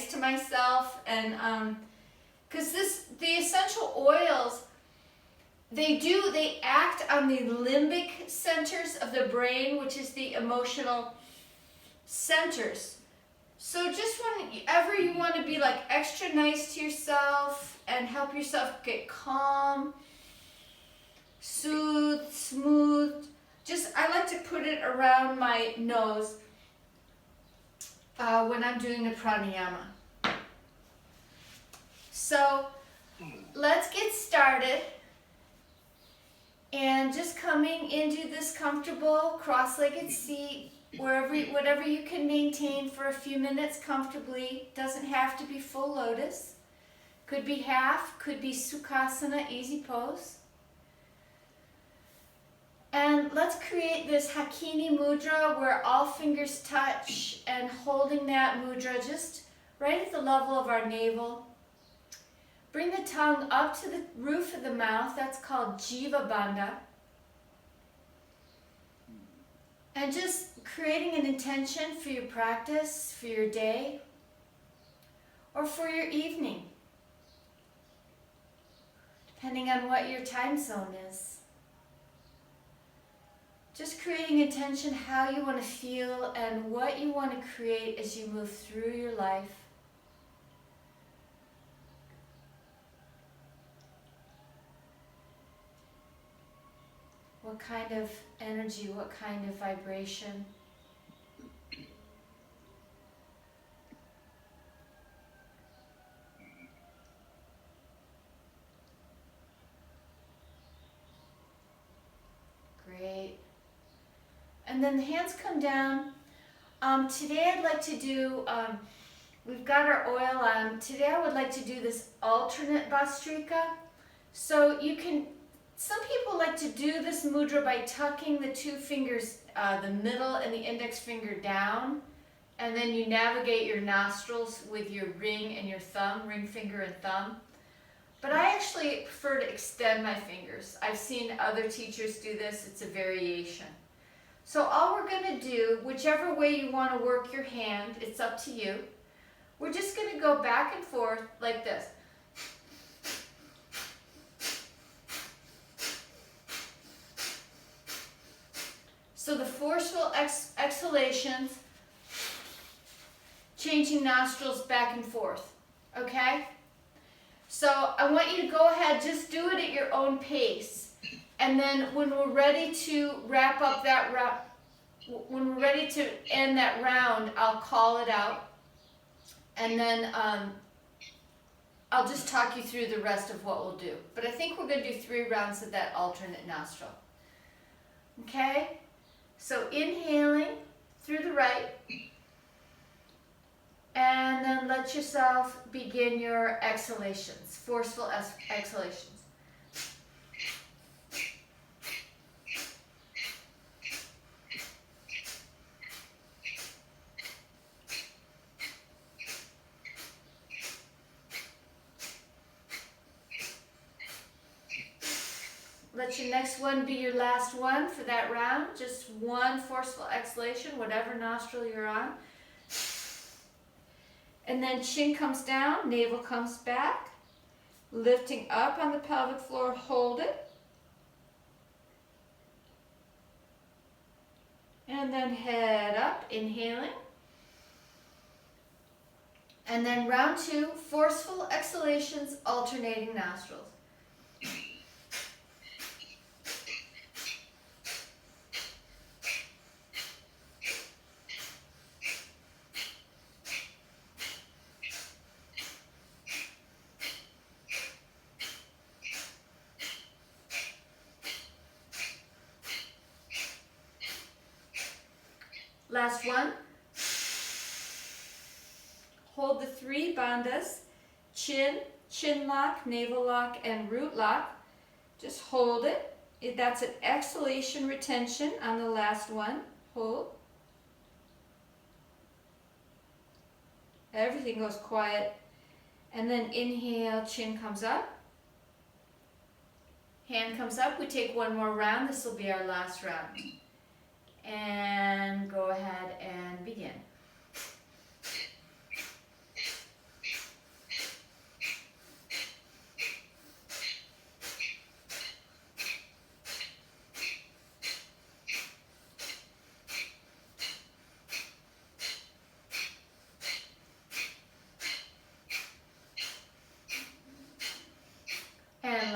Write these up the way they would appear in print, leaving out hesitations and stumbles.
nice to myself, and because the essential oils, they act on the limbic centers of the brain, which is the emotional centers. So just whenever you want to be like extra nice to yourself and help yourself get calm, soothe, smooth, I like to put it around my nose when I'm doing the pranayama. So let's get started. And just coming into this comfortable cross-legged seat, whatever you can maintain for a few minutes comfortably. Doesn't have to be full lotus. Could be half, could be sukhasana, easy pose. And let's create this Hakini mudra where all fingers touch, and holding that mudra just right at the level of our navel. Bring the tongue up to the roof of the mouth. That's called Jiva Bandha. And just creating an intention for your practice, for your day, or for your evening, depending on what your time zone is. Just creating intention how you want to feel and what you want to create as you move through your life. What kind of energy, what kind of vibration? Great. And then the hands come down. Today I'd like to do, we've got our oil on. Today I would like to do this alternate Bhastrika. So you can, some people like to do this mudra by tucking the two fingers, the middle and the index finger down, and then you navigate your nostrils with your ring and your thumb, ring finger and thumb. But I actually prefer to extend my fingers. I've seen other teachers do this. It's a variation. So all we're going to do, whichever way you want to work your hand, it's up to you. We're just going to go back and forth like this. So the forceful exhalations, changing nostrils back and forth, okay? So I want you to go ahead, just do it at your own pace. And then when we're ready to wrap up that round, when we're ready to end that round, I'll call it out. And then I'll just talk you through the rest of what we'll do. But I think we're going to do 3 rounds of that alternate nostril. Okay? So inhaling through the right, and then let yourself begin your exhalations, forceful exhalations. Let your next one be your last one for that round. Just one forceful exhalation, whatever nostril you're on. And then chin comes down, navel comes back. Lifting up on the pelvic floor, hold it. And then head up, inhaling. And then round 2, forceful exhalations, alternating nostrils. Last one. Hold the 3 bandhas, chin, chin lock, navel lock, and root lock. Just hold it. That's an exhalation retention on the last one. Hold. Everything goes quiet. And then inhale, chin comes up. Hand comes up. We take one more round. This will be our last round. And go ahead and begin.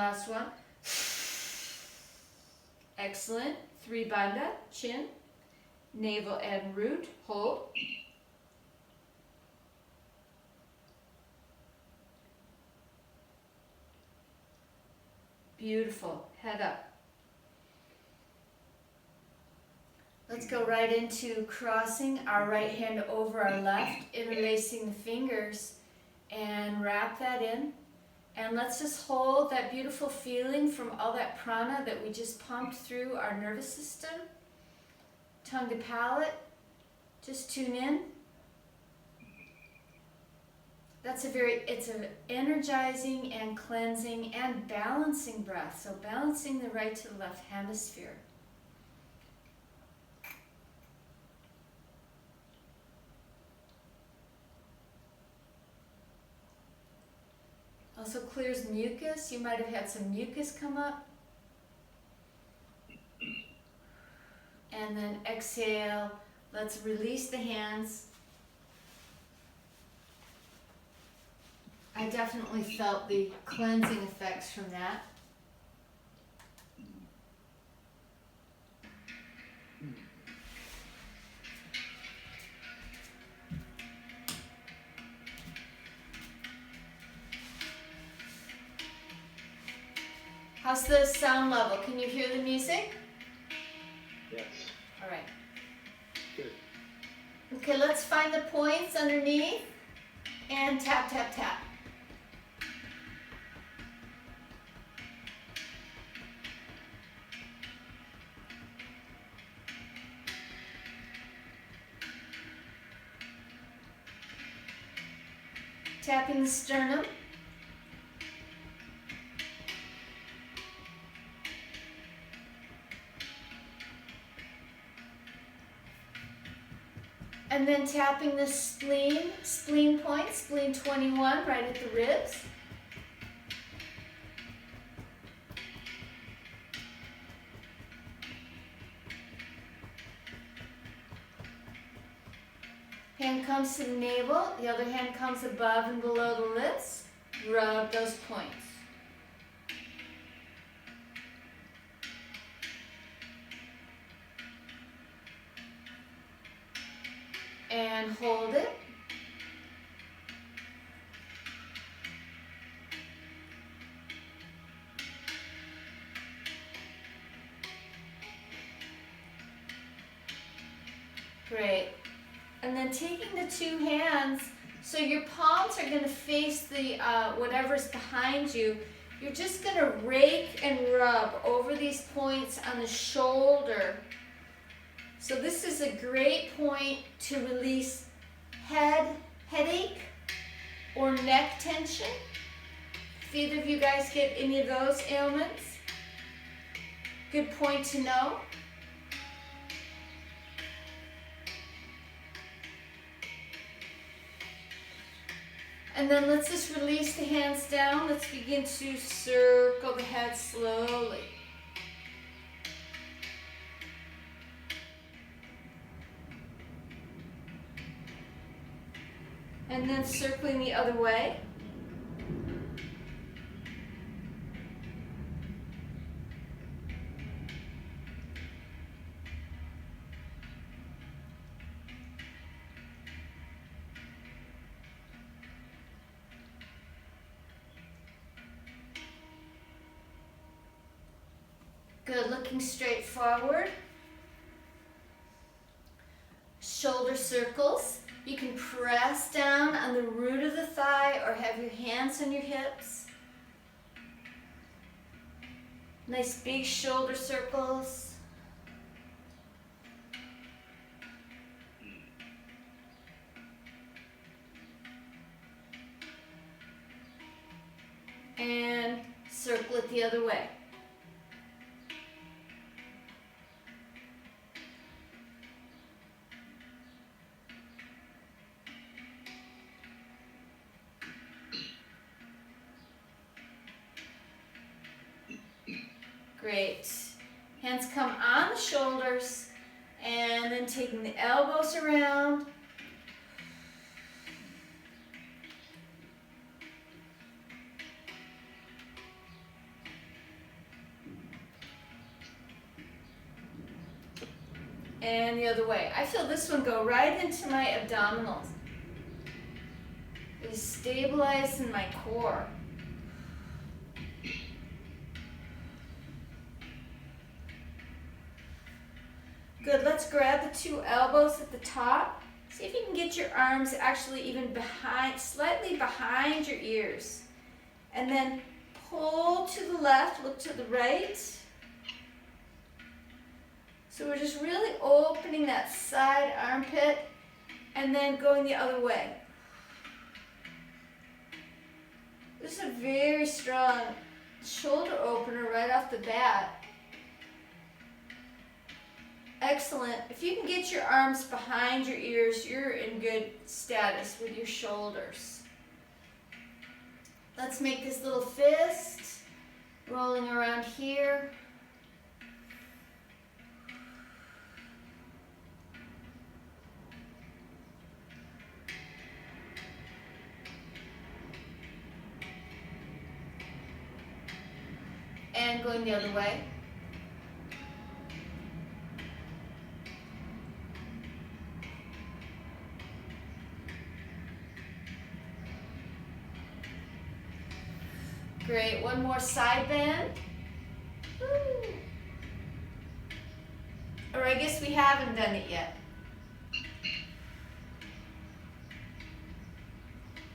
last one. Excellent. 3 bandha, chin, navel and root. Hold. Beautiful. Head up. Let's go right into crossing our right hand over our left, interlacing the fingers, and wrap that in. And let's just hold that beautiful feeling from all that prana that we just pumped through our nervous system. Tongue to palate. Just tune in. It's an energizing and cleansing and balancing breath. So balancing the right to the left hemisphere. Also clears mucus. You might have had some mucus come up. And then exhale. Let's release the hands. I definitely felt the cleansing effects from that. How's the sound level? Can you hear the music? Yes. All right. Good. Okay, let's find the points underneath and tap, tap, tap. Tapping the sternum. And then tapping the spleen point, spleen 21, right at the ribs. Hand comes to the navel, the other hand comes above and below the lips. Rub those points. And hold it. Great. And then taking the 2 hands, so your palms are going to face the whatever's behind you. You're just going to rake and rub over these points on the shoulder. So this is a great point to release headache or neck tension. If either of you guys get any of those ailments, good point to know. And then let's just release the hands down. Let's begin to circle the head slowly. And then circling the other way. Good, looking straight forward. Shoulder circles. You can press down on the root of the thigh or have your hands on your hips. Nice big shoulder circles. And circle it the other way. Great. Hands come on the shoulders and then taking the elbows around. And the other way. I feel this one go right into my abdominals. Really stabilize in my core. Good, let's grab the two elbows at the top. See if you can get your arms actually even behind, slightly behind your ears. And then pull to the left, look to the right. So we're just really opening that side armpit and then going the other way. This is a very strong shoulder opener right off the bat. Excellent. If you can get your arms behind your ears, you're in good status with your shoulders. Let's make this little fist, rolling around here. And going the other way. Great, one more side bend. Woo. Or I guess we haven't done it yet.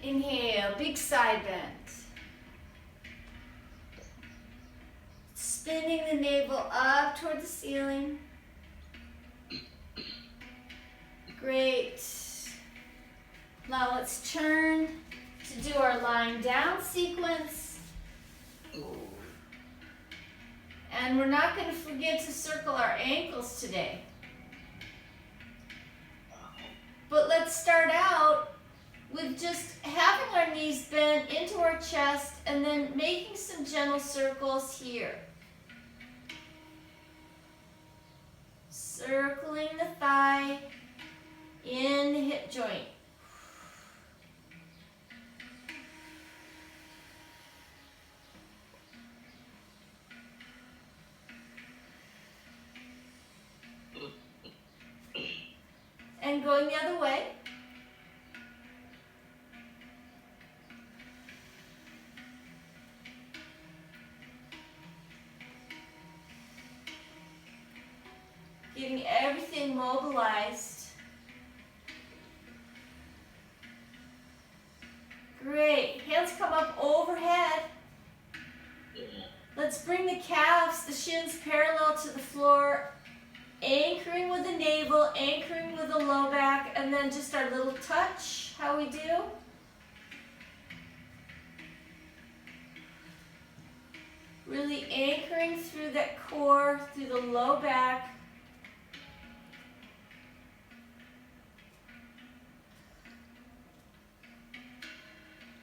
Inhale, big side bend. Spinning the navel up toward the ceiling. Great. Now let's turn to do our lying down sequence. And we're not going to forget to circle our ankles today. But let's start out with just having our knees bent into our chest and then making some gentle circles here. Circling the thigh in the hip joint. And going the other way. Getting everything mobilized. Great. Hands come up overhead. Let's bring the calves, the shins parallel to the floor. Anchoring with the navel, anchoring with the low back, and then just our little touch, how we do. Really anchoring through that core, through the low back.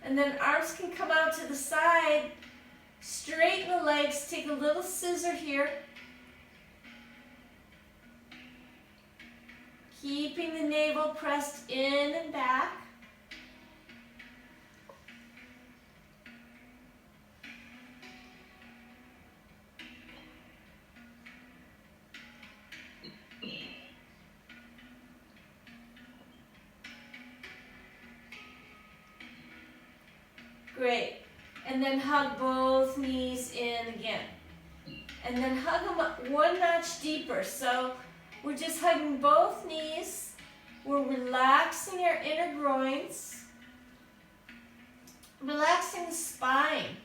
And then arms can come out to the side. Straighten the legs, take a little scissor here. Keeping the navel pressed in and back. Great. And then hug both knees in again. And then hug them up one notch deeper. So we're just hugging both knees. We're relaxing our inner groins. Relaxing the spine.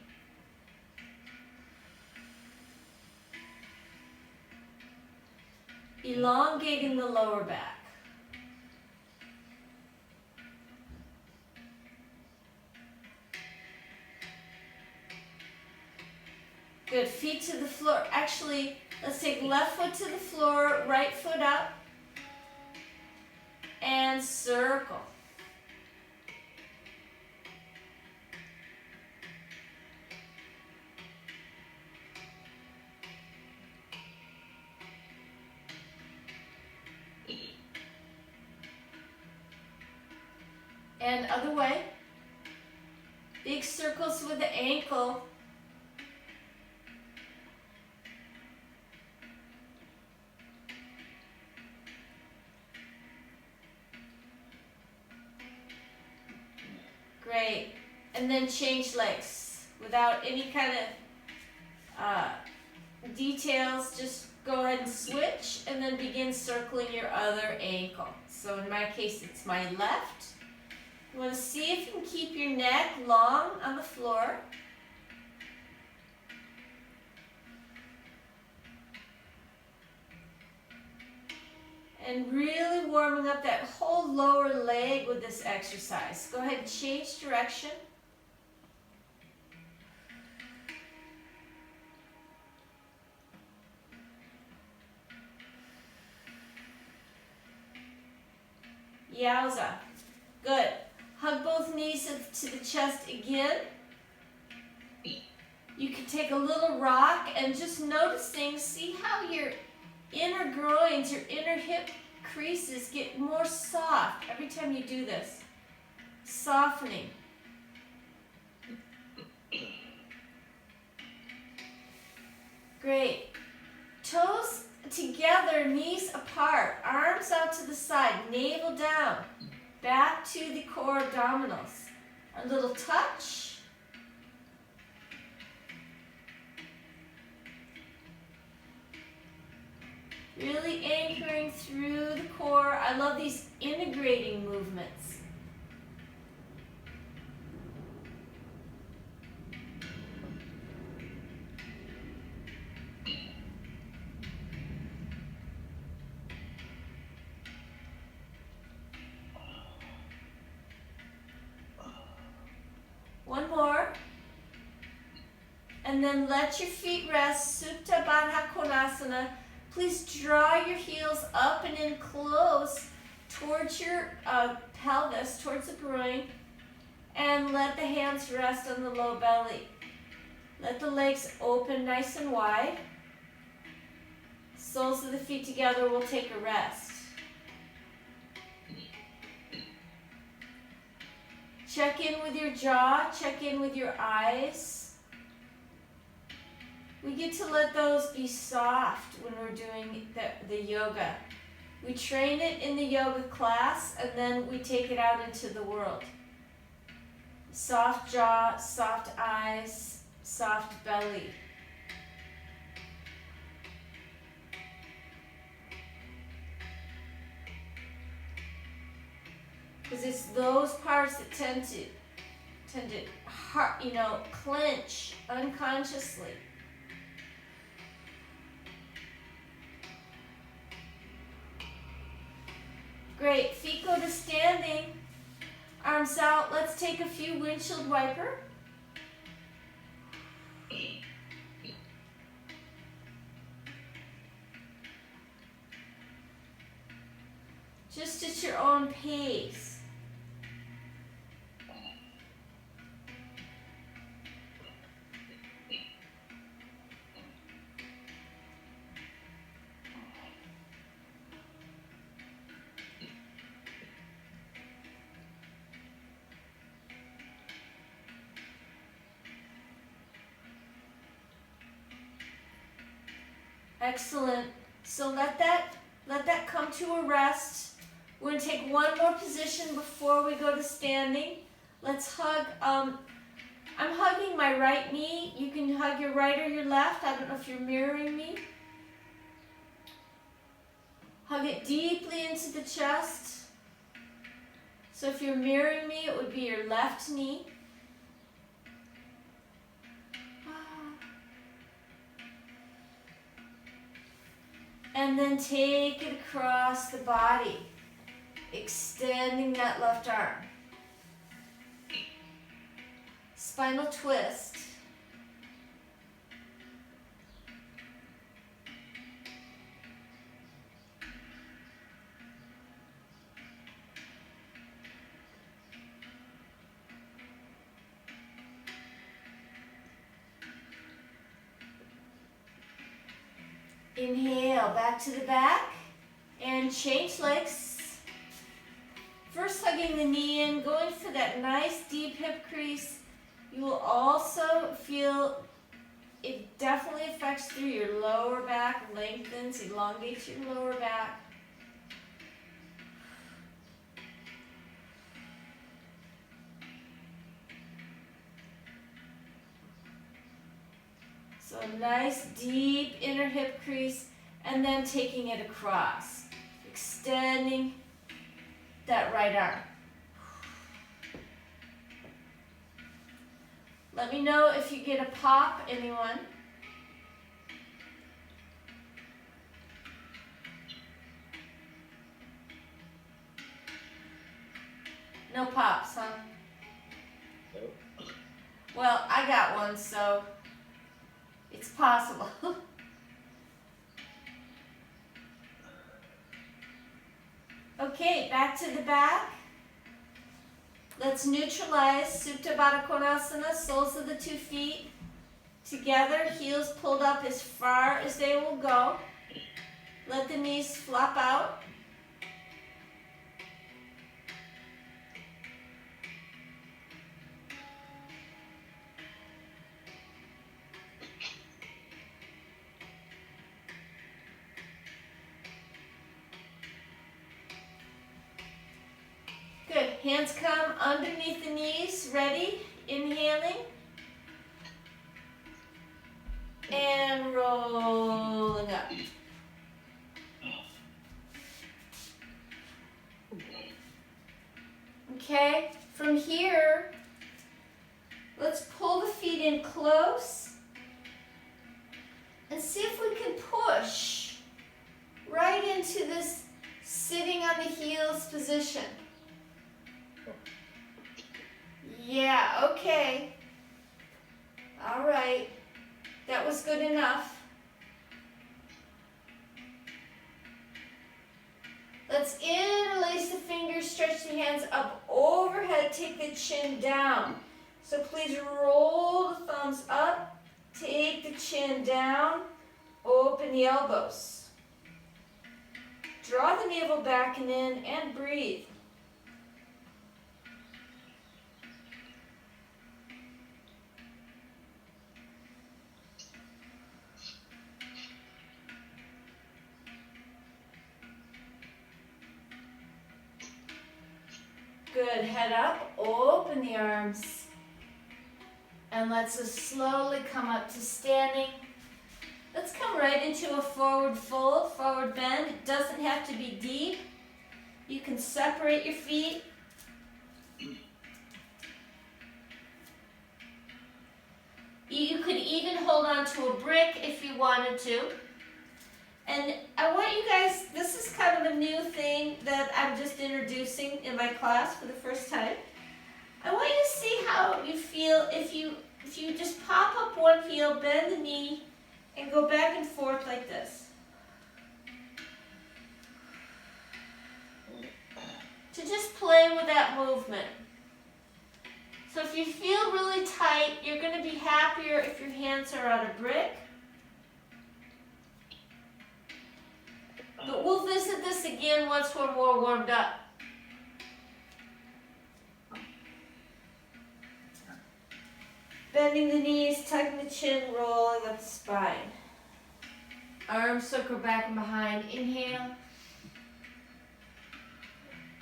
Elongating the lower back. Good, feet to the floor. Actually, let's take left foot to the floor, right foot up, and circle. And other way. Big circles with the ankle. and then change legs without any kind of details. Just go ahead and switch and then begin circling your other ankle. So in my case, it's my left. You want to see if you can keep your neck long on the floor. And really warming up that whole lower leg with this exercise. Go ahead and change direction. Yowza. Good. Hug both knees to the chest again. You can take a little rock and just notice things. See how your inner groins, your inner hip creases get more soft every time you do this. Softening. Great. Toes together, knees apart, arms out to the side, navel down, back to the core abdominals. A little touch. Really anchoring through the core. I love these integrating movements. One more. And then let your feet rest. Supta Baddha Konasana. Please draw your heels up and in close towards your pelvis, towards the groin, and let the hands rest on the low belly. Let the legs open nice and wide. Soles of the feet together will take a rest. Check in with your jaw, check in with your eyes. We get to let those be soft when we're doing the yoga. We train it in the yoga class and then we take it out into the world. Soft jaw, soft eyes, soft belly. Because it's those parts that tend to clench unconsciously. Great, feet go to standing, arms out. Let's take a few windshield wiper. Just at your own pace. Excellent. So let that come to a rest. We're going to take one more position before we go to standing. Let's hug. I'm hugging my right knee. You can hug your right or your left. I don't know if you're mirroring me. Hug it deeply into the chest. So if you're mirroring me, it would be your left knee. And then take it across the body, extending that left arm. Spinal twist. Inhale, back to the back, and change legs. First hugging the knee in, going for that nice deep hip crease. You will also feel it definitely affects through your lower back, lengthens, elongates your lower back. So a nice deep inner hip crease, and then taking it across, extending that right arm. Let me know if you get a pop, anyone. No pops, huh? Nope. Well, I got one, so it's possible. Okay, back to the back. Let's neutralize Supta Baddha Konasana, soles of the 2 feet together, heels pulled up as far as they will go. Let the knees flop out. Good. Hands come underneath the knees. Ready? Inhaling. And rolling up. Okay. From here, let's pull the feet in close and see if we can push right into this sitting on the heels position. Yeah, okay. All right. That was good enough. Let's interlace the fingers, stretch the hands up overhead, take the chin down. So please roll the thumbs up, take the chin down, open the elbows. Draw the navel back and in and breathe. Good, head up, open the arms. And let's just slowly come up to standing. Let's come right into a forward fold, forward bend. It doesn't have to be deep. You can separate your feet. You could even hold on to a brick if you wanted to. And I want you guys, this is kind of a new thing that I'm just introducing in my class for the first time. I want you to see how you feel if you just pop up one heel, bend the knee, and go back and forth like this. To just play with that movement. So if you feel really tight, you're going to be happier if your hands are on a brick. But we'll visit this again once we're more warmed up. Bending the knees, tucking the chin, rolling up the spine. Arms circle back and behind. Inhale.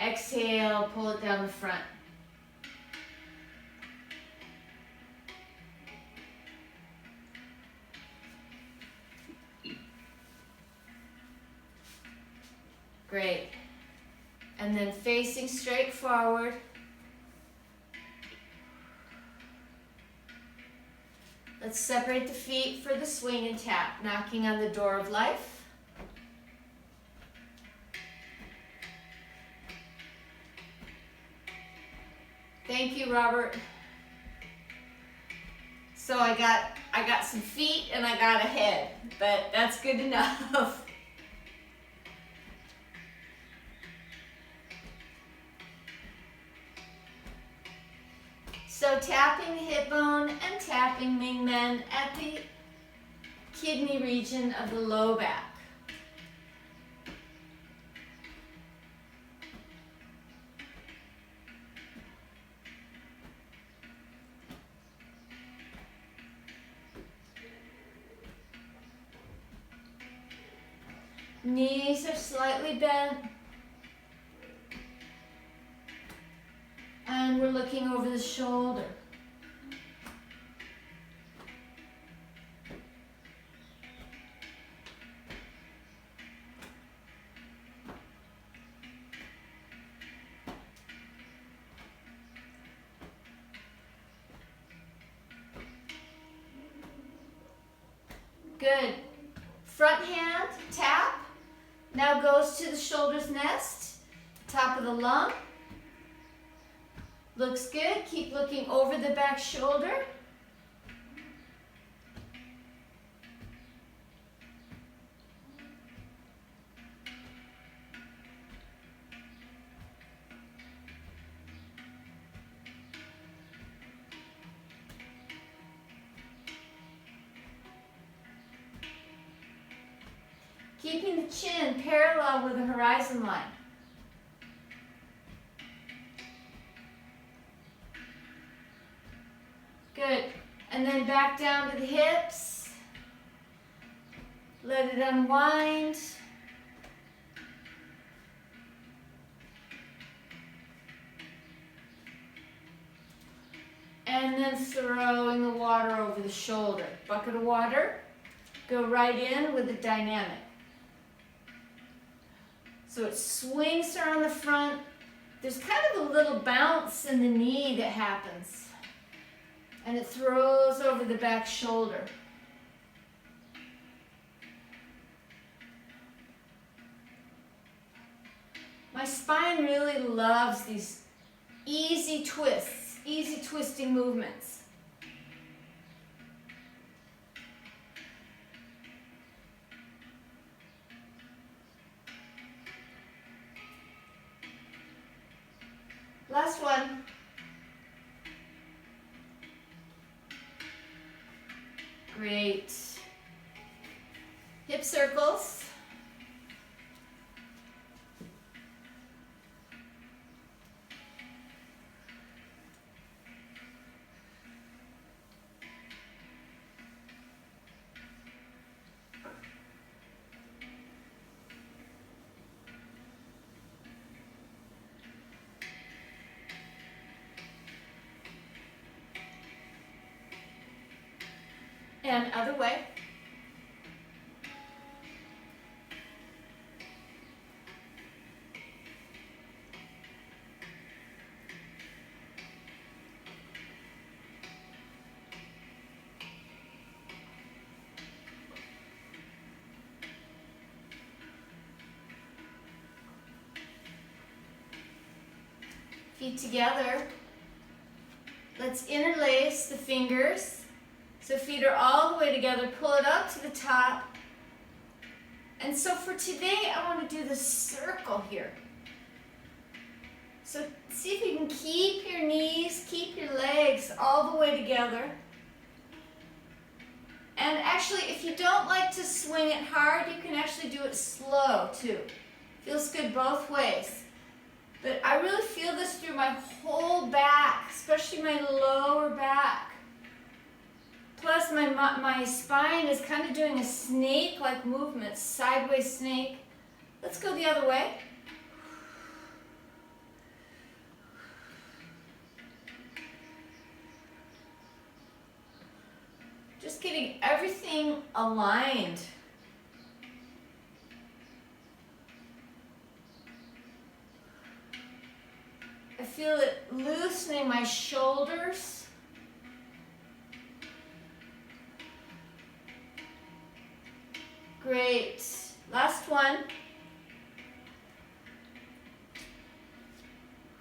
Exhale, pull it down the front. Great. And then facing straight forward. Let's separate the feet for the swing and tap, knocking on the door of life. Thank you, Robert. So I got some feet and I got a head, but that's good enough. So tapping the hip bone and tapping Ming Men at the kidney region of the low back. Knees are slightly bent. And we're looking over the shoulder. Good. Front hand, tap. Now goes to the shoulders nest, top of the lung. Looks good. Keep looking over the back shoulder. Keeping the chin parallel with the horizon line. Good. And then back down to the hips. Let it unwind. And then throwing the water over the shoulder. Bucket of water. Go right in with the dynamic. So it swings around the front. There's kind of a little bounce in the knee that happens. And it throws over the back shoulder. My spine really loves these easy twists, easy twisting movements. Last one. Great. Hip circles. And other way. Feet together. Let's interlace the fingers. So feet are all the way together. Pull it up to the top. And so for today, I want to do the circle here. So see if you can keep your knees, keep your legs all the way together. And actually, if you don't like to swing it hard, you can actually do it slow too. Feels good both ways. But I really feel this through my whole back, especially my lower back. Plus my spine is kind of doing a snake-like movement, sideways snake. Let's go the other way. Just getting everything aligned. I feel it loosening my shoulders. Great. Last one.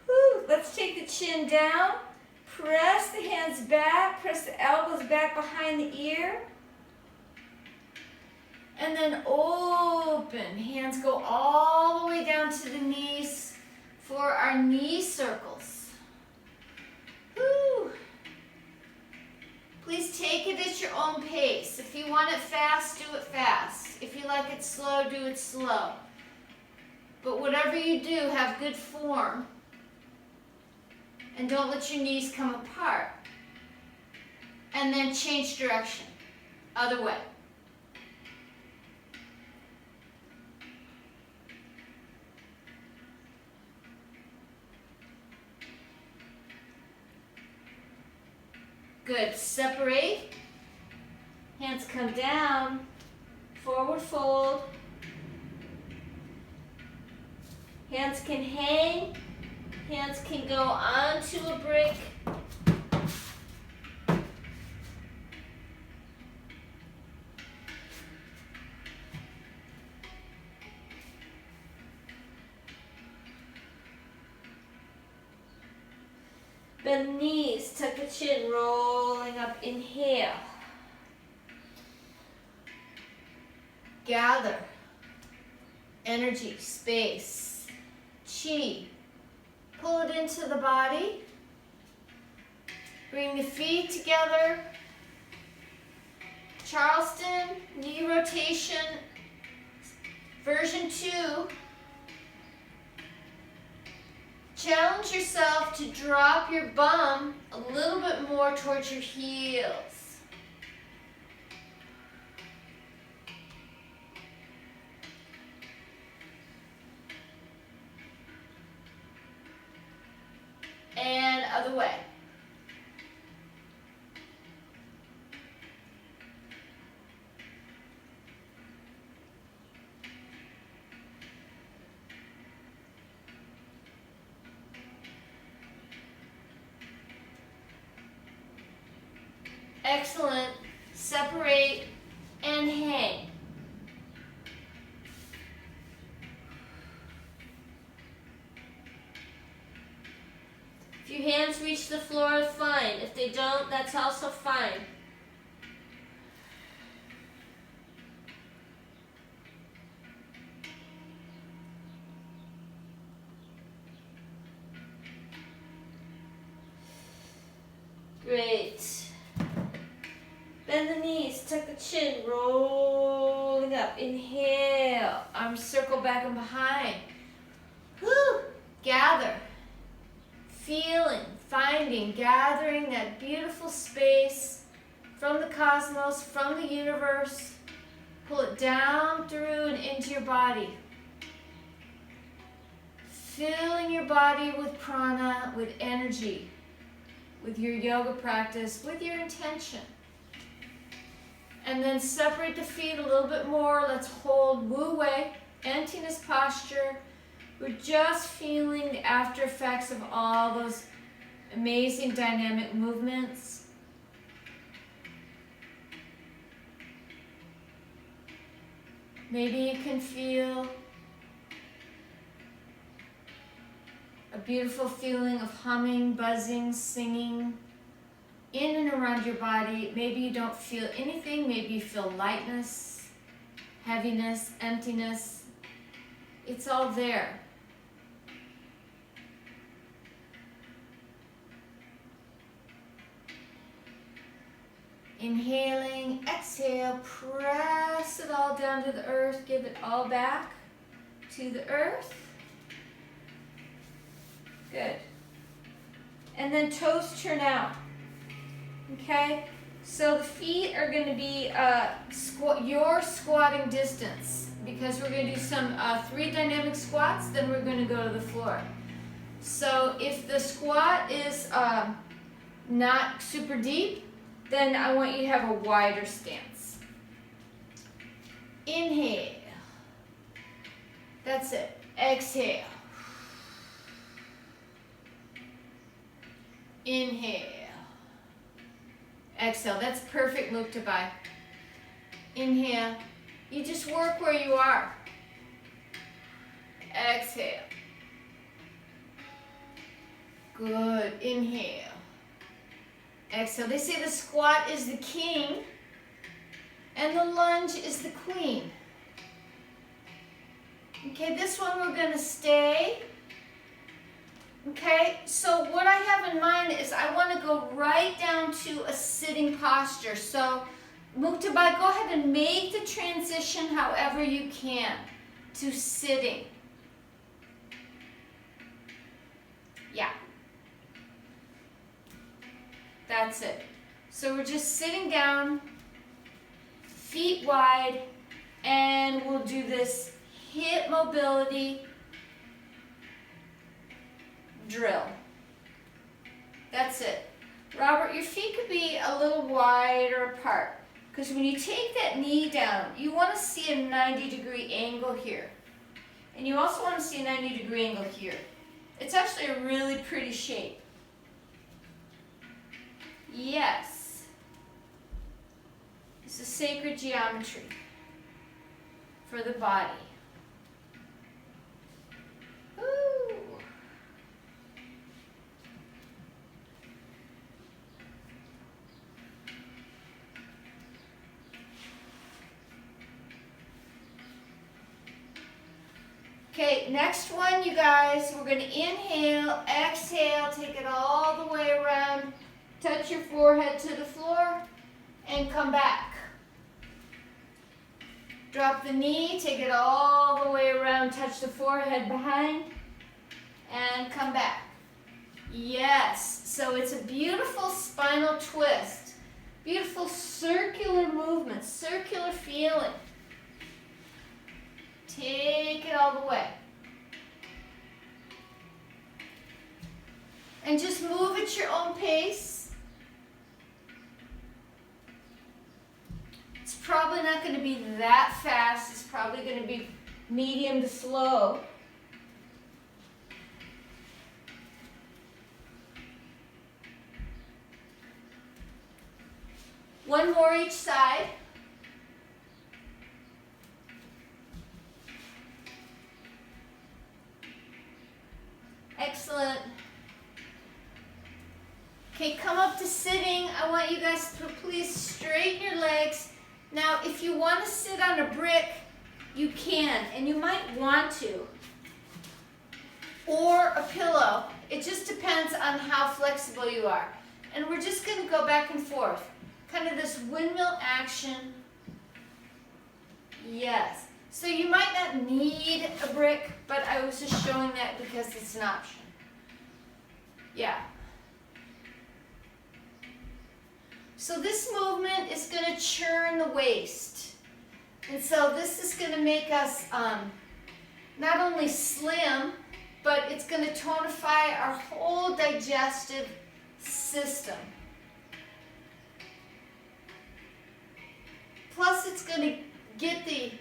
Whew. Let's take the chin down. Press the hands back. Press the elbows back behind the ear. And then open. Hands go all the way down to the knees for our knee circles. Whew. Please take it at your own pace. If you want it fast, do it fast. If you like it slow, do it slow. But whatever you do, have good form. And don't let your knees come apart. And then change direction. Other way. Good. Separate. Hands come down. Forward fold. Hands can hang. Hands can go onto a brick. Bend the knees, tuck the chin, rolling up, inhale. Gather energy, space, chi. Pull it into the body. Bring the feet together. Charleston, knee rotation, version 2. Challenge yourself to drop your bum a little bit more towards your heels. And other way. Excellent. Separate and hang. If your hands reach the floor, fine. If they don't, that's also fine. Great. Bend the knees, tuck the chin, rolling up. Inhale, arms circle back and behind. Whew. Gather. Feeling, finding, gathering that beautiful space from the cosmos, from the universe. Pull it down through and into your body. Filling your body with prana, with energy, with your yoga practice, with your intention. And then separate the feet a little bit more. Let's hold Wu Wei, emptiness posture. We're just feeling the after effects of all those amazing dynamic movements. Maybe you can feel a beautiful feeling of humming, buzzing, singing in and around your body. Maybe you don't feel anything. Maybe you feel lightness, heaviness, emptiness. It's all there. Inhaling, exhale, press it all down to the earth. Give it all back to the earth. Good. And then toes turn out. Okay? So the feet are going to be your squatting distance, because we're going to do some 3 dynamic squats, then we're going to go to the floor. So if the squat is not super deep, then I want you to have a wider stance. Inhale. That's it. Exhale. Inhale. Exhale. That's perfect Mukta Bai. Inhale. You just work where you are. Exhale. Good. Inhale. Exhale. They say the squat is the king and the lunge is the queen. Okay, this one we're going to stay. Okay, so what I have in mind is I want to go right down to a sitting posture. So Mukta Bai, go ahead and make the transition however you can to sitting. Yeah. That's it. So we're just sitting down, feet wide, and we'll do this hip mobility drill. That's it. Robert, your feet could be a little wider apart, because when you take that knee down, you want to see a 90-degree angle here. And you also want to see a 90-degree angle here. It's actually a really pretty shape. Yes. It's a sacred geometry for the body. Ooh. Okay, next one, you guys, we're going to inhale, exhale, take it all the way around, touch your forehead to the floor, and come back. Drop the knee, take it all the way around, touch the forehead behind, and come back. Yes, so it's a beautiful spinal twist, beautiful circular movement, circular feeling. Take it all the way. And just move at your own pace. It's probably not going to be that fast. It's probably going to be medium to slow. One more each side. Excellent. Okay, come up to sitting. I want you guys to please straighten your legs. Now, if you want to sit on a brick, you can, and you might want to. Or a pillow. It just depends on how flexible you are. And we're just going to go back and forth. Kind of this windmill action. Yes. So you might not need a brick, but I was just showing that because it's an option. Yeah. So this movement is going to churn the waist. And so this is going to make us not only slim, but it's going to tonify our whole digestive system. Plus it's going to get the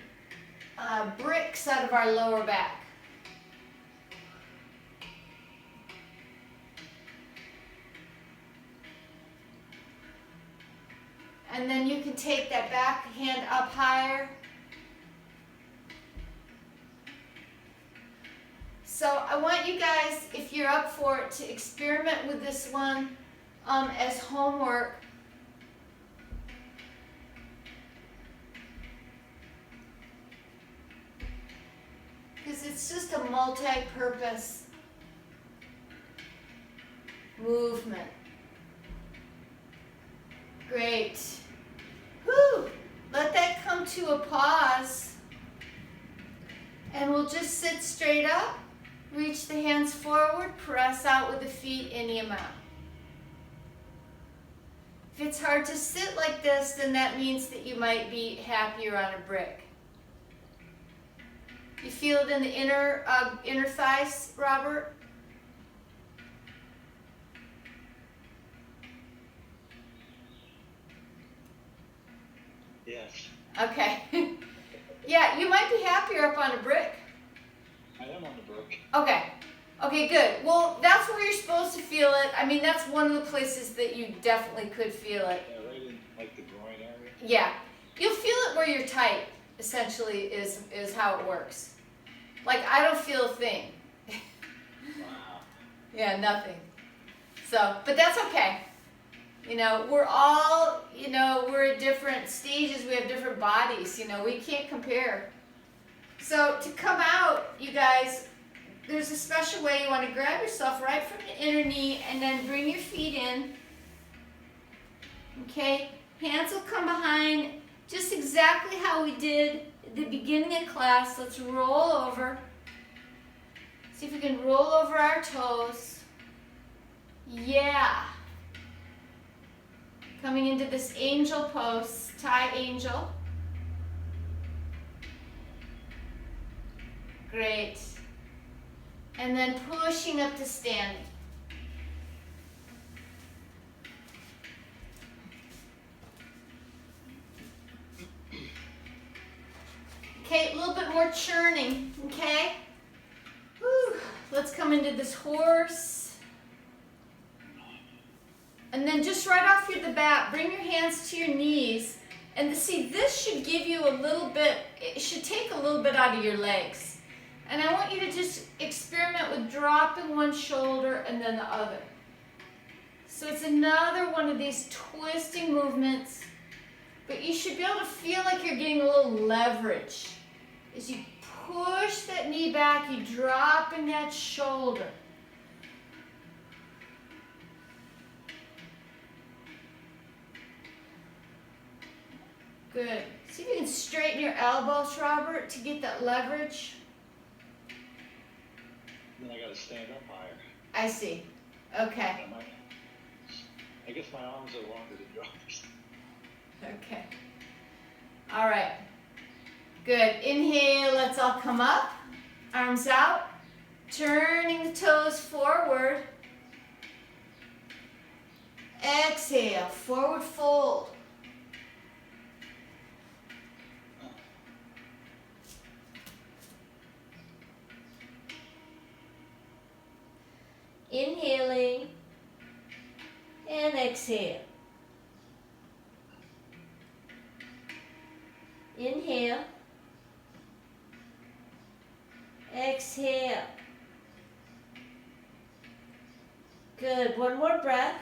bricks out of our lower back. And then you can take that back hand up higher. So I want you guys, if you're up for it, to experiment with this one as homework. Because it's just a multi-purpose movement. Great. Whew. Let that come to a pause. And we'll just sit straight up, reach the hands forward, press out with the feet any amount. If it's hard to sit like this, then that means that you might be happier on a brick. You feel it in the inner thighs, Robert? Yes. Okay. Yeah, you might be happier up on a brick. I am on the brick. Okay. Okay, good. Well, that's where you're supposed to feel it. I mean, that's one of the places that you definitely could feel it. Yeah, right in like the groin area. Yeah. You'll feel it where you're tight, essentially, is how it works. Like, I don't feel a thing. Wow. Yeah, nothing. So, but that's okay. You know, we're all, you know, we're at different stages. We have different bodies. You know, we can't compare. So to come out, you guys, there's a special way. You want to grab yourself right from the inner knee and then bring your feet in. Okay? Hands will come behind, just exactly how we did at the beginning of class. Let's roll over. See if we can roll over our toes. Yeah. Coming into this angel pose, Thai angel. Great. And then pushing up to standing. Okay, a little bit more churning, okay? Whew. Let's come into this horse. And then just right off the bat, bring your hands to your knees. And see, this should give you a little bit, it should take a little bit out of your legs. And I want you to just experiment with dropping one shoulder and then the other. So it's another one of these twisting movements. But you should be able to feel like you're getting a little leverage as you push that knee back, you dropping that shoulder. Good. See if you can straighten your elbows, Robert, to get that leverage. Then I gotta stand up higher. I see. Okay. I guess my arms are longer than yours. Okay. All right. Good. Inhale, let's all come up. Arms out. Turning the toes forward. Exhale, forward fold. Inhaling and exhale. Inhale. Exhale. Good. One more breath.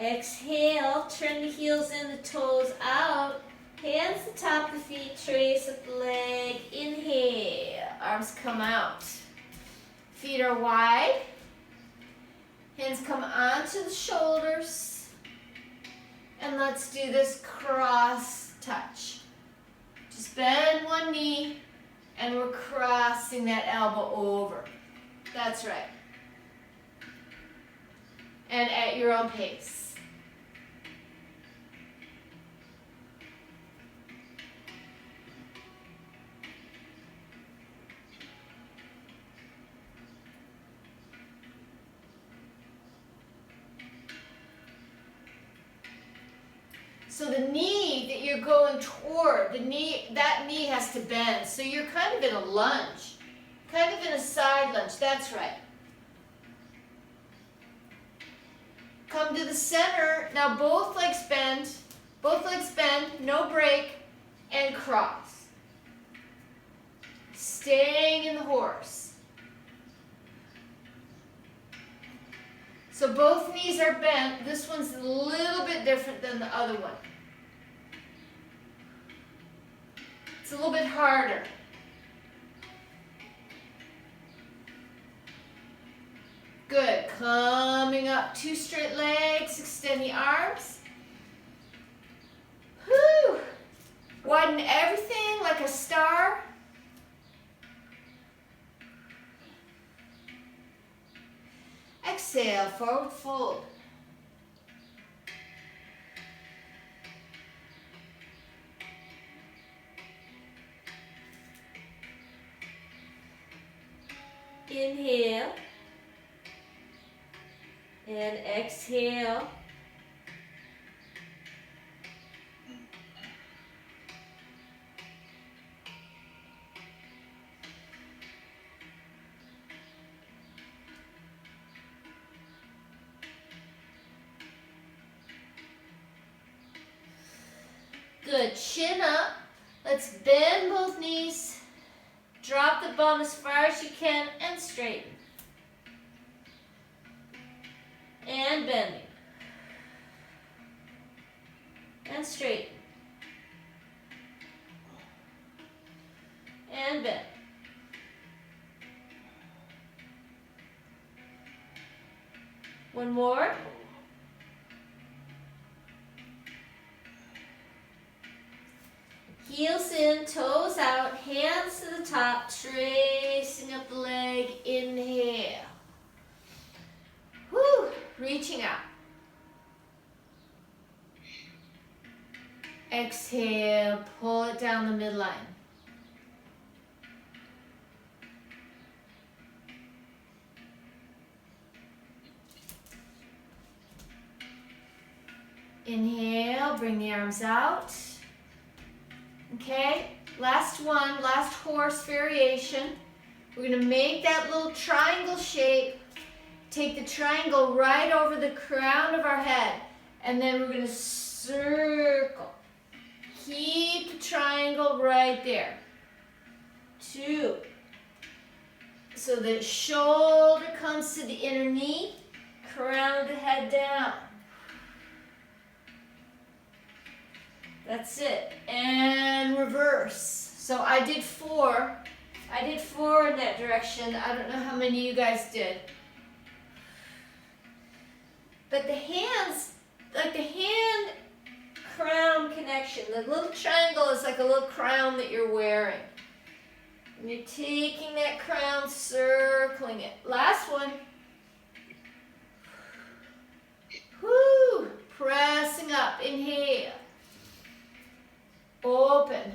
Exhale. Turn the heels in, the toes out. Hands to top of the feet, trace up the leg. Inhale. Arms come out. Feet are wide. Hands come onto the shoulders. And let's do this cross touch. Just bend one knee and we're crossing that elbow over. That's right. And at your own pace. So the knee that you're going toward, that knee has to bend. So you're kind of in a lunge, kind of in a side lunge. That's right. Come to the center. Now both legs bend, no break, and cross. Staying in the horse. So both knees are bent. This one's a little bit different than the other one. It's a little bit harder. Good. Coming up, two straight legs. Extend the arms. Whew. Widen everything like a star. Exhale, forward fold. Inhale and exhale. Good. Chin up. Let's bend both knees. Drop the bum as far as you can and straighten. And bending. And straighten. And bend. One more. Heels in, toes out, hands to the top, tracing up the leg. Inhale. Whew, reaching out. Exhale, pull it down the midline. Inhale, bring the arms out. Okay, last one, last horse variation. We're going to make that little triangle shape. Take the triangle right over the crown of our head. And then we're going to circle. Keep the triangle right there. 2. So the shoulder comes to the inner knee. Crown of the head down. That's it. And reverse. So I did 4. I did 4 in that direction. I don't know how many you guys did. But the hands, like the hand crown connection, the little triangle is like a little crown that you're wearing. And you're taking that crown, circling it. Last one. Whoo! Pressing up. Inhale. Open.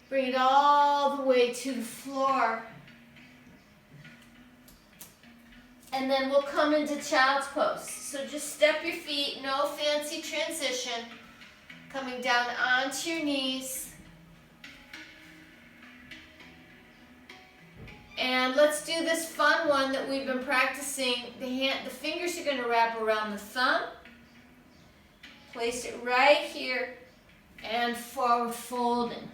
Bring it all the way to the floor. And then we'll come into child's pose. So just step your feet, no fancy transition. Coming down onto your knees. And let's do this fun one that we've been practicing. The fingers are going to wrap around the thumb. Place it right here and forward folding.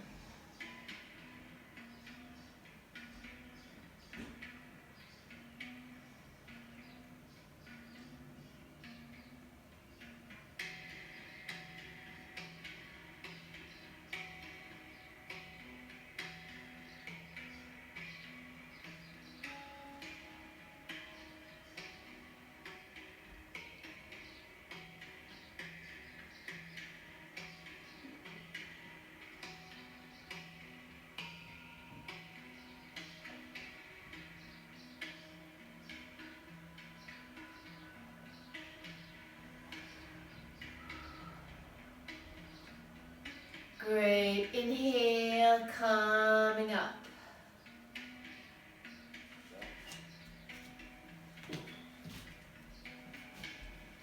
Great. Inhale, coming up.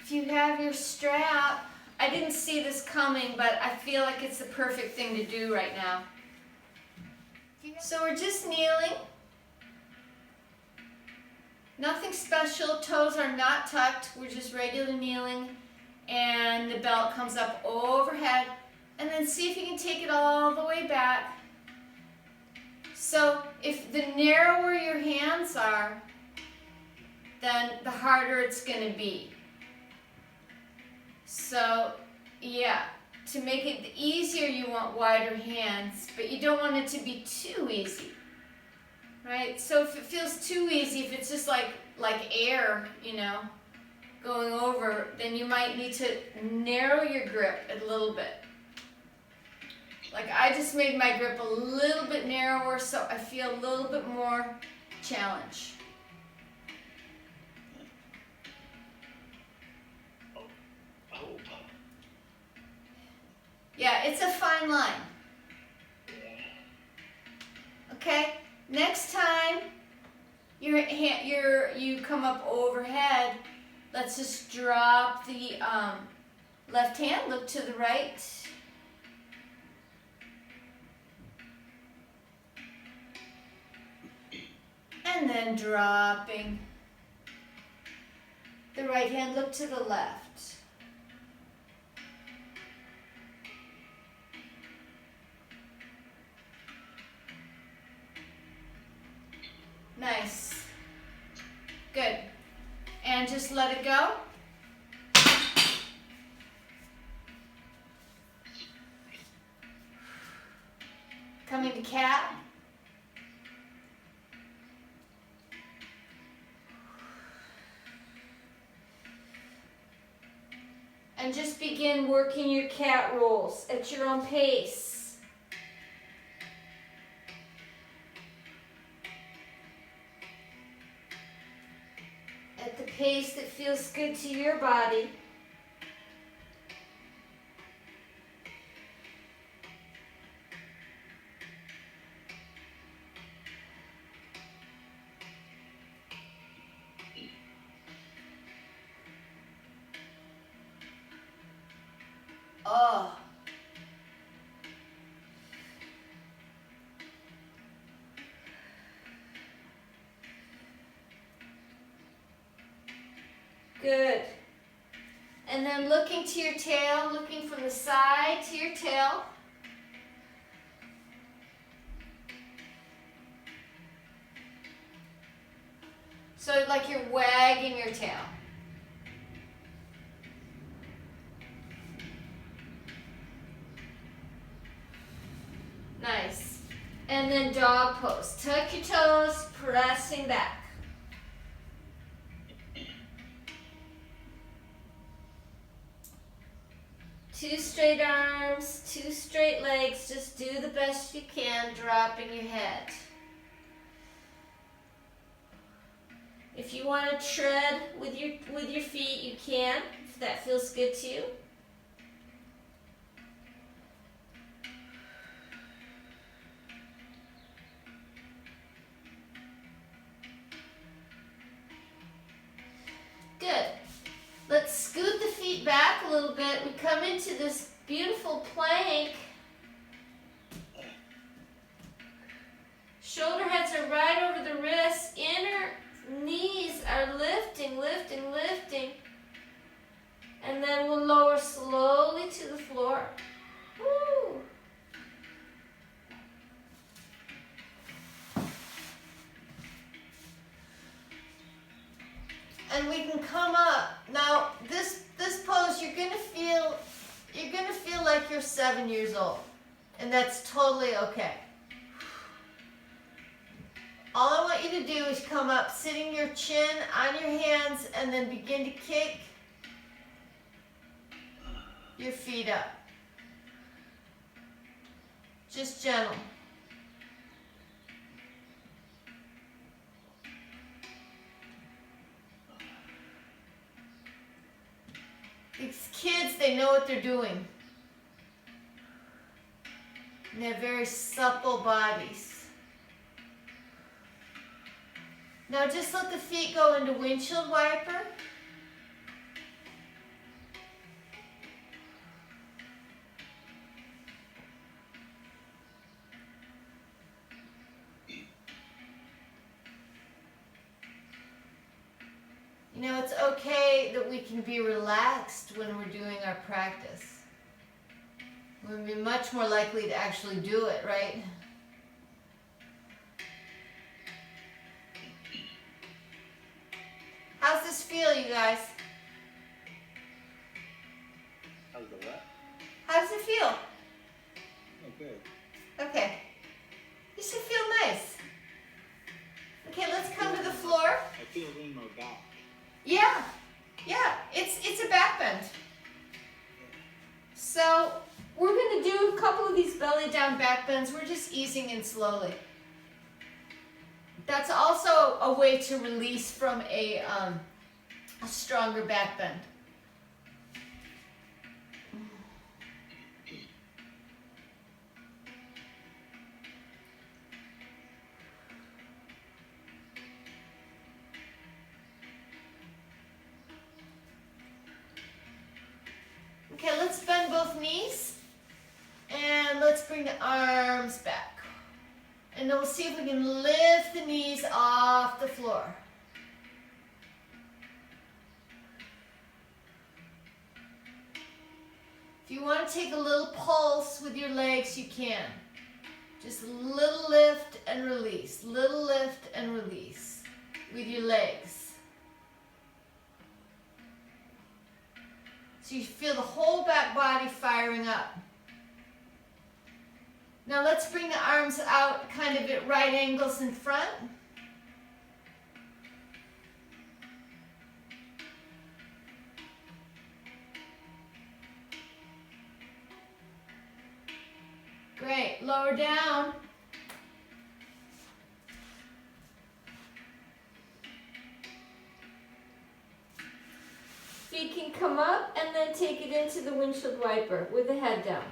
If you have your strap, I didn't see this coming, but I feel like it's the perfect thing to do right now. So we're just kneeling. Nothing special. Toes are not tucked. We're just regular kneeling. And the belt comes up overhead. And then see if you can take it all the way back. So if the narrower your hands are, then the harder it's going to be. So yeah, to make it easier you want wider hands, but you don't want it to be too easy. Right? So if it feels too easy, if it's just like air, you know, going over, then you might need to narrow your grip a little bit. Like I just made my grip a little bit narrower so I feel a little bit more challenge. Yeah, it's a fine line. Okay, next time you come up overhead, let's just drop the left hand, look to the right. And then dropping. The right hand, look to the left. Nice. Good. And just let it go. Coming to cat. And just begin working your cat rolls at your own pace. At the pace that feels good to your body. Oh. Good. And then looking to your tail, looking from the side to your tail. So like you're wagging your tail. And then dog pose. Tuck your toes, pressing back. Two straight arms, two straight legs. Just do the best you can, dropping your head. If you want to tread with your feet, you can, if that feels good to you. Good. Let's scoot the feet back a little bit. We come into this beautiful plank. Shoulder heads are right over the wrists. Inner knees are lifting, lifting, lifting. And then we'll lower slowly to the floor. Woo. And we can come up. Now, this pose, you're gonna feel like you're 7 years old, and that's totally okay. All I want you to do is come up, sitting your chin on your hands, and then begin to kick your feet up. Just gentle. These kids, they know what they're doing. And they have very supple bodies. Now just let the feet go into windshield wiper. You know, it's okay that we can be relaxed when we're doing our practice. We'll be much more likely to actually do it, right? How's this feel, you guys? How's the what? How does it feel? Oh, good. Okay. You should feel nice. Okay, let's come to the floor. I feel it in my back. Yeah, it's a back bend. So we're gonna do a couple of these belly down back bends. We're just easing in slowly. That's also a way to release from a stronger back bend. Okay, let's bend both knees, and let's bring the arms back. And then we'll see if we can lift the knees off the floor. If you want to take a little pulse with your legs, you can. Just a little lift and release, little lift and release with your legs. So you feel the whole back body firing up. Now let's bring the arms out kind of at right angles in front. Great, lower down. Feet can come up and then take it into the windshield wiper with the head down.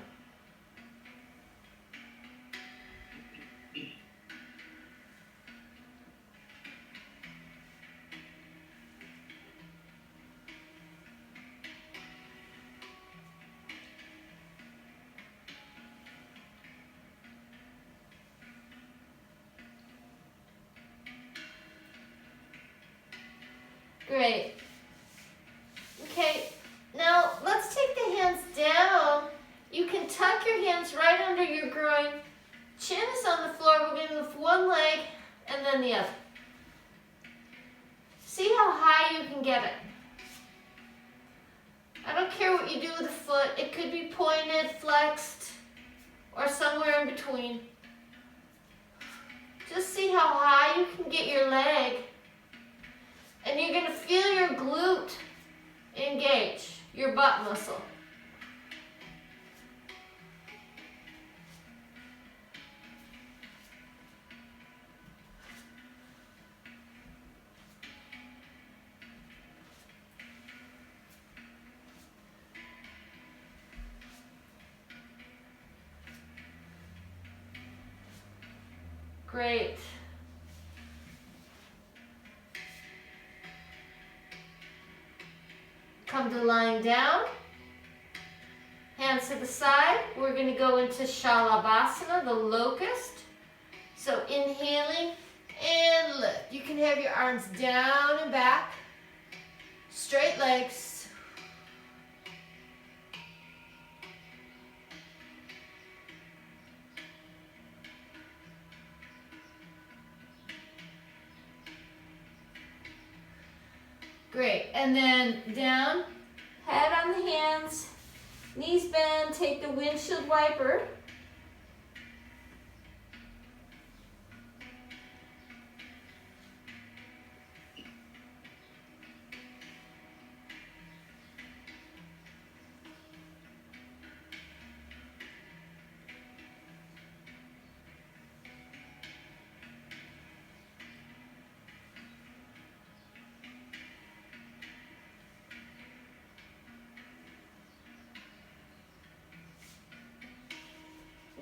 Great. Okay, now let's take the hands down. You can tuck your hands right under your groin. Chin is on the floor. We're going to lift one leg and then the other. See how high you can get it. I don't care what you do with the foot. It could be pointed, flexed, or somewhere in between. Just see how high you can get your leg. And you're going to feel your glute engage, your butt muscle. Great. Come to lying down. Hands to the side. We're going to go into Shalabhasana, the locust. So inhaling and lift. You can have your arms down and back. Straight legs. Great, and then down, head on the hands, knees bend, take the windshield wiper.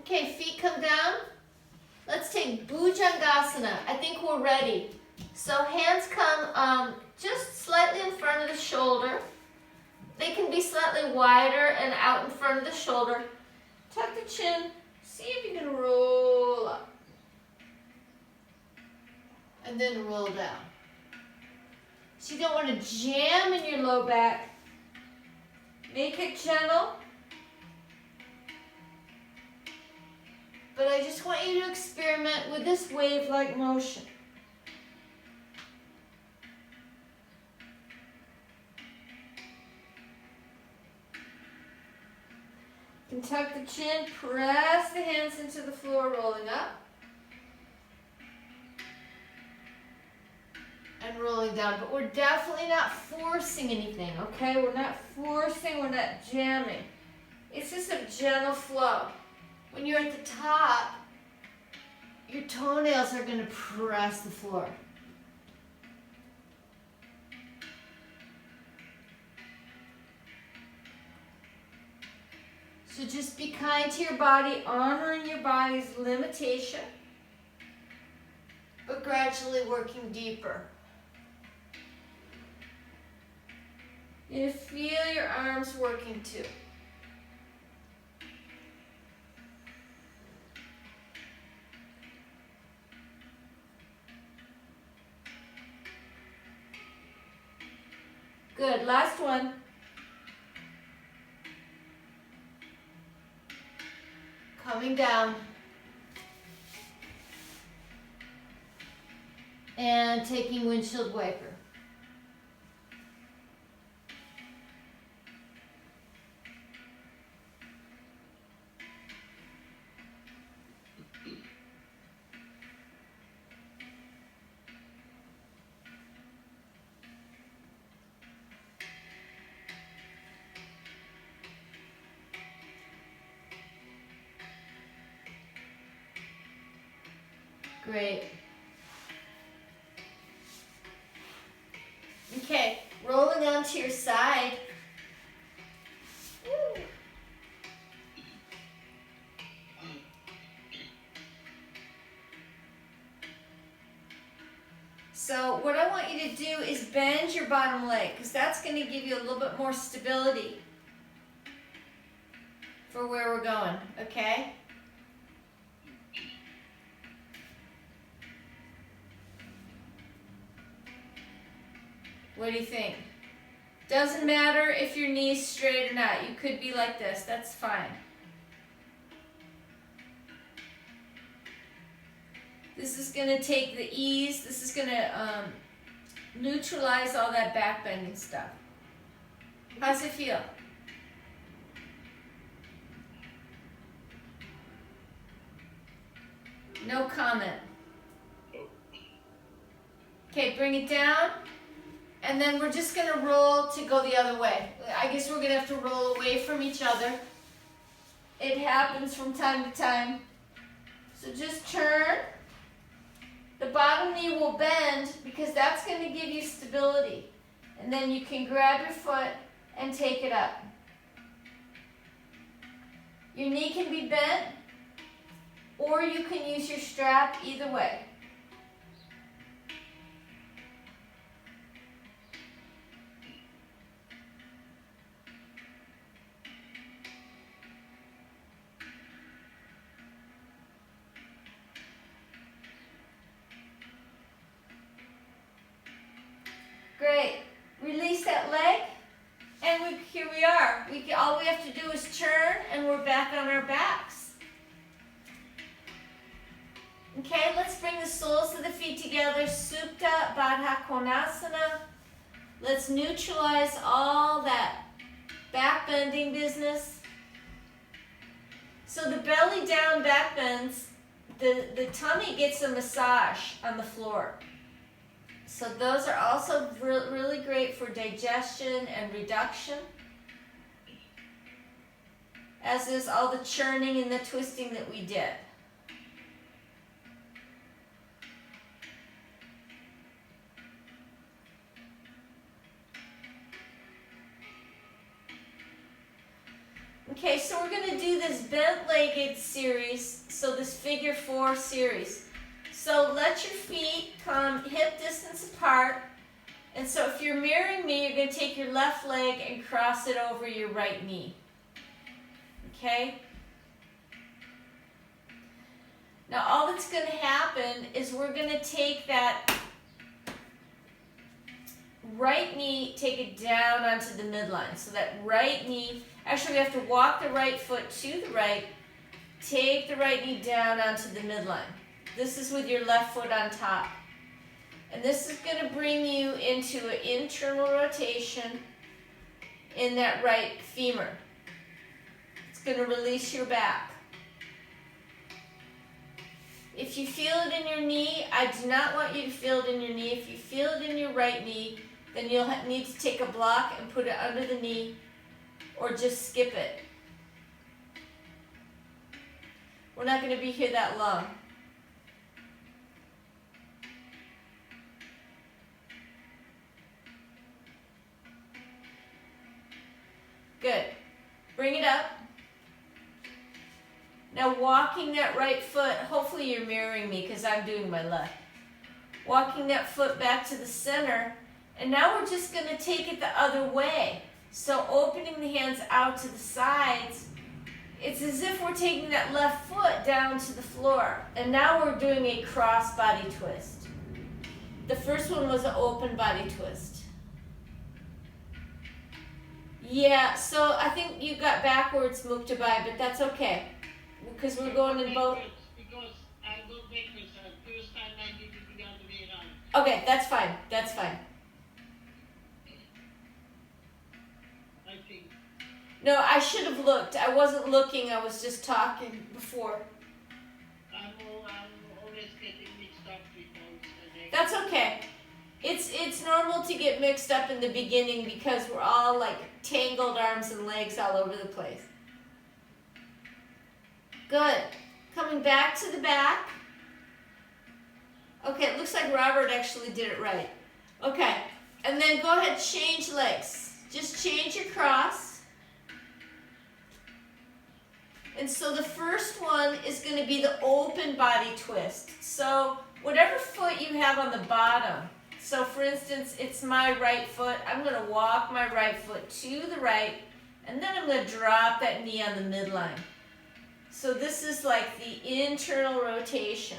Okay, feet come down. Let's take Bhujangasana. I think we're ready. So hands come just slightly in front of the shoulder. They can be slightly wider and out in front of the shoulder. Tuck the chin. See if you can roll up. And then roll down. So you don't want to jam in your low back. Make it gentle. But I just want you to experiment with this wave-like motion. You can tuck the chin, press the hands into the floor, rolling up. And rolling down. But we're definitely not forcing anything, okay? We're not forcing, we're not jamming. It's just a gentle flow. When you're at the top, your toenails are going to press the floor. So just be kind to your body, honoring your body's limitation, but gradually working deeper. You feel your arms working too. Good, last one. Coming down. And taking windshield wiper. Great. Okay, rolling onto your side. Woo. So what I want you to do is bend your bottom leg, because that's going to give you a little bit more stability for where we're going, okay? What do you think? Doesn't matter if your knee's straight or not. You could be like this. That's fine. This is going to take the ease. This is going to neutralize all that back bending stuff. How's it feel? No comment. Okay, bring it down. And then we're just going to roll to go the other way. I guess we're going to have to roll away from each other. It happens from time to time. So just turn. The bottom knee will bend because that's going to give you stability. And then you can grab your foot and take it up. Your knee can be bent, or you can use your strap, either way. Great. Release that leg, and here we are. All we have to do is turn, and we're back on our backs. Okay, let's bring the soles of the feet together. Supta Baddha Konasana. Let's neutralize all that back bending business. So the belly down back bends, the tummy gets a massage on the floor. So those are also really great for digestion and reduction, as is all the churning and the twisting that we did. Okay, so we're going to do this bent-legged series, so this figure 4 series. So let your feet come hip distance apart. And so if you're mirroring me, you're going to take your left leg and cross it over your right knee. Okay? Now all that's going to happen is we're going to take that right knee, take it down onto the midline. So that right knee, actually we have to walk the right foot to the right, take the right knee down onto the midline. This is with your left foot on top. And this is going to bring you into an internal rotation in that right femur. It's going to release your back. If you feel it in your knee, I do not want you to feel it in your knee. If you feel it in your right knee, then you'll need to take a block and put it under the knee, or just skip it. We're not going to be here that long. Good. Bring it up. Now walking that right foot, hopefully you're mirroring me because I'm doing my left. Walking that foot back to the center, and now we're just going to take it the other way. So opening the hands out to the sides, it's as if we're taking that left foot down to the floor. And now we're doing a cross body twist. The first one was an open body twist. Yeah, so I think you got backwards, Muktabai, but that's okay. Because we're going in both. Because I go backwards. First time I did it the other way around. Okay, that's fine. That's fine. I think. No, I should have looked. I wasn't looking. I was just talking before. I'm always getting mixed up with those. That's okay. It's normal to get mixed up in the beginning because we're all like tangled arms and legs all over the place. Good. Coming back to the back. Okay, it looks like Robert actually did it right. Okay, and then go ahead, change legs. Just change your cross. And so the first one is going to be the open body twist. So whatever foot you have on the bottom. So for instance, it's my right foot. I'm going to walk my right foot to the right, and then I'm going to drop that knee on the midline. So this is like the internal rotation.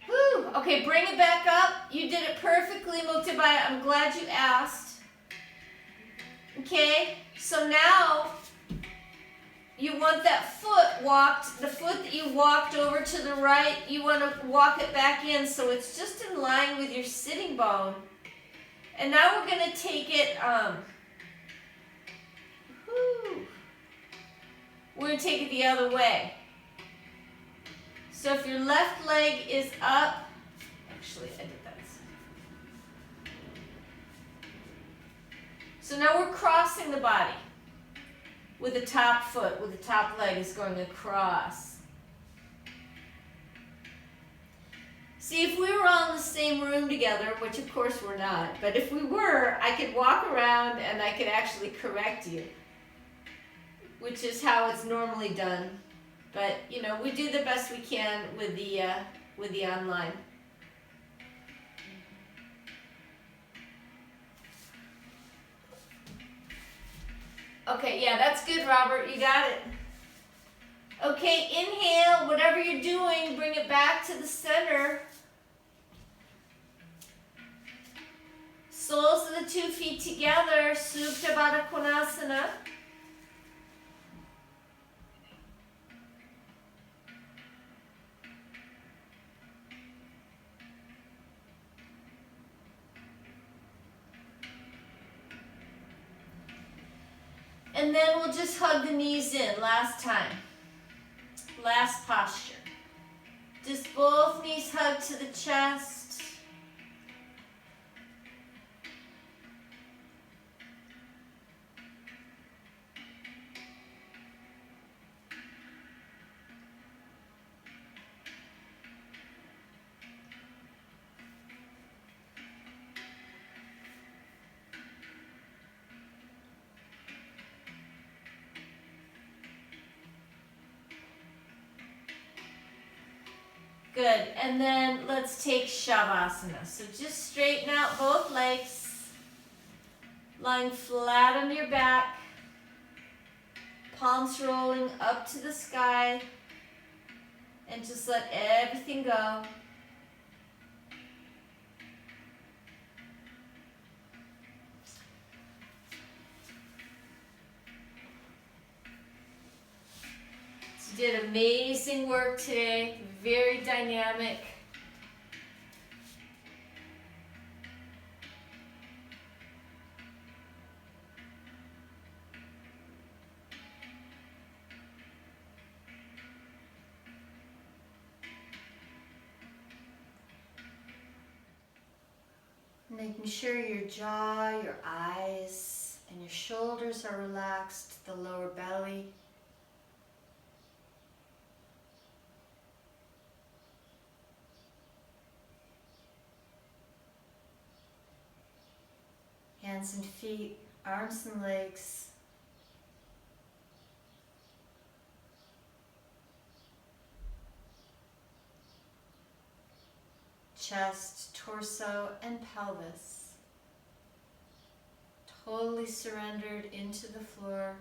Woo! Okay, bring it back up. You did it perfectly, Muktabai. I'm glad you asked. Okay, so now you want that foot walked, the foot that you walked over to the right, you want to walk it back in so it's just in line with your sitting bone. And now we're going to take it, we're going to take it the other way. So if your left leg is up, actually I did that. So now we're crossing the body with the top foot, with the top leg is going across. See, if we were all in the same room together, which of course we're not, but if we were, I could walk around and I could actually correct you, which is how it's normally done. But, you know, we do the best we can with the online. Okay, yeah, that's good, Robert. You got it. Okay, inhale, whatever you're doing, bring it back to the center. Soles of the 2 feet together, Supta Baddha Konasana. And then we'll just hug the knees in, last time. Last posture. Just both knees hug to the chest. Good, and then let's take Shavasana. So just straighten out both legs, lying flat on your back, palms rolling up to the sky, and just let everything go. So you did amazing work today. Very dynamic. Making sure your jaw, your eyes, and your shoulders are relaxed, the lower belly. Hands and feet, arms and legs. Chest, torso, and pelvis. Totally surrendered into the floor.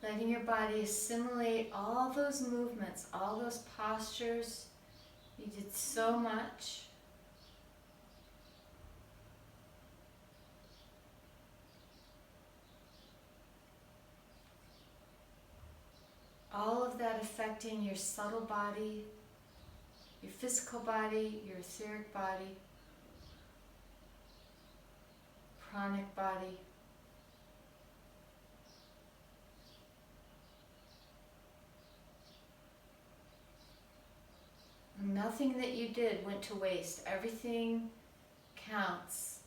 Letting your body assimilate all those movements, all those postures. You did so much. All of that affecting your subtle body, your physical body, your etheric body, pranic body. Nothing that you did went to waste. Everything counts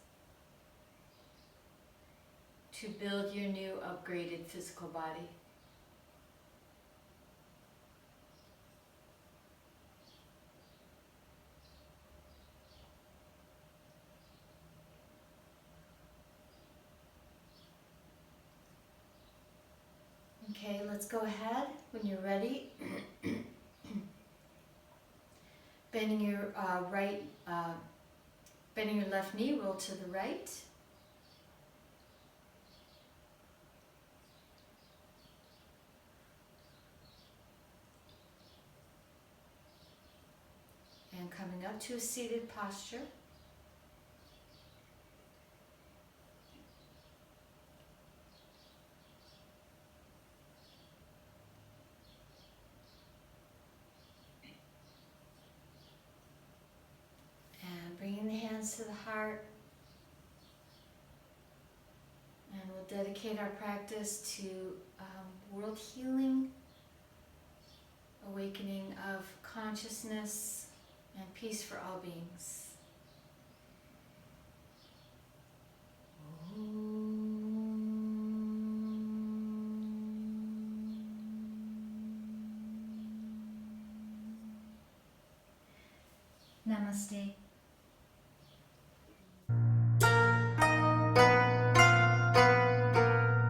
to build your new upgraded physical body. Okay, let's go ahead when you're ready. Bending your bending your left knee, roll to the right. And coming up to a seated posture. And bringing the hands to the heart. And we'll dedicate our practice to world healing, awakening of consciousness, and peace for all beings. Namaste.